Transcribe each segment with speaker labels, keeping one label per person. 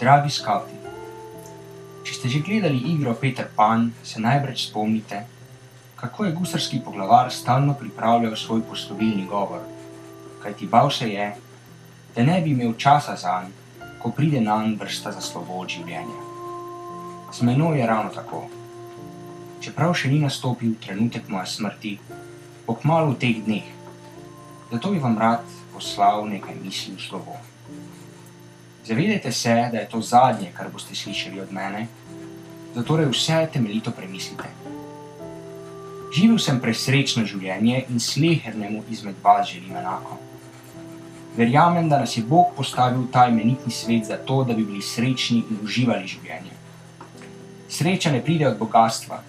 Speaker 1: Dragi skavti, če ste že gledali igro Peter Pan, se najbrž spomnite, kako je gusarski poglavar stalno pripravljal svoj poslovilni govor, kajti bal se je, da ne bi imel časa zanj, ko pride nanj vrsta za slovo od življenja. Z menoj je ravno tako. Čeprav še ni nastopil trenutek moje smrti, bo kmalu v teh dneh, zato bi vam rad poslal nekaj misli v slovo. Zavedajte se, da je to zadnje, kar boste slišali od mene, zatorej vse temeljito premislite. Živel sem presrečno življenje in slehernemu izmed vas želim enako. Verjamem, da nas je Bog postavil v ta imenitni svet zato, da bi bili srečni in uživali življenje. Sreča ne pride od bogastva,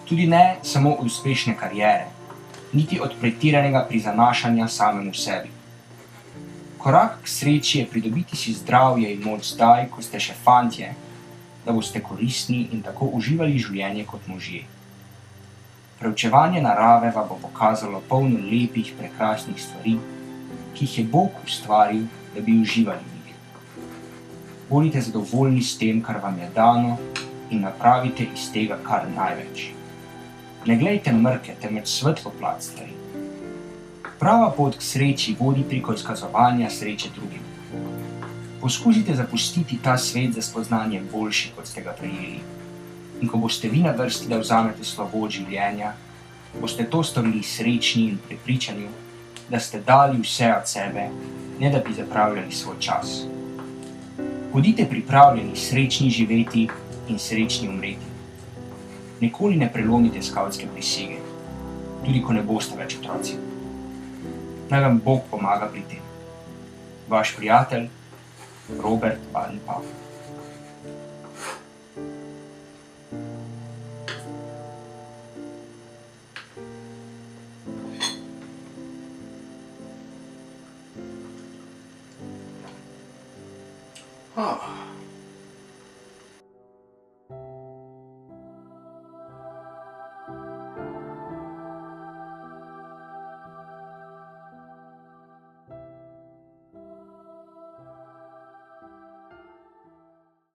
Speaker 1: tudi ne samo od uspešne kariere, niti od pretiranega prizanašanja samemu sebi. Korak k sreči je pridobiti si zdravje in moč zdaj, ko ste še fantje, da boste koristni in tako uživali življenje kot možje. Preučevanje narave vam bo pokazalo polno lepih, prekrasnih stvari, ki jih je Bog ustvaril, da bi uživali v njih. Bodite zadovoljni s tem, kar vam je dano, in napravite iz tega kar največ. Ne glejte mrke, temveč svetlo plat stvari. Prava pot k sreči vodi preko izkazovanja sreče drugim. Poskusite zapustiti ta svet za spoznanje boljši, kot ste ga prejeli. In ko boste vi na vrsti, da vzamete slovo od življenja, boste to storili srečni in prepričani, da ste dali vse od sebe, ne da bi zapravljali svoj čas. Bodite pripravljeni srečni živeti in srečni umreti. Nikoli ne prelomite skavtske prisege, tudi ko ne boste več otroci. Naj vam Bog pomaga pri tem. Vaš prijatelj, Robert Baden-Powell.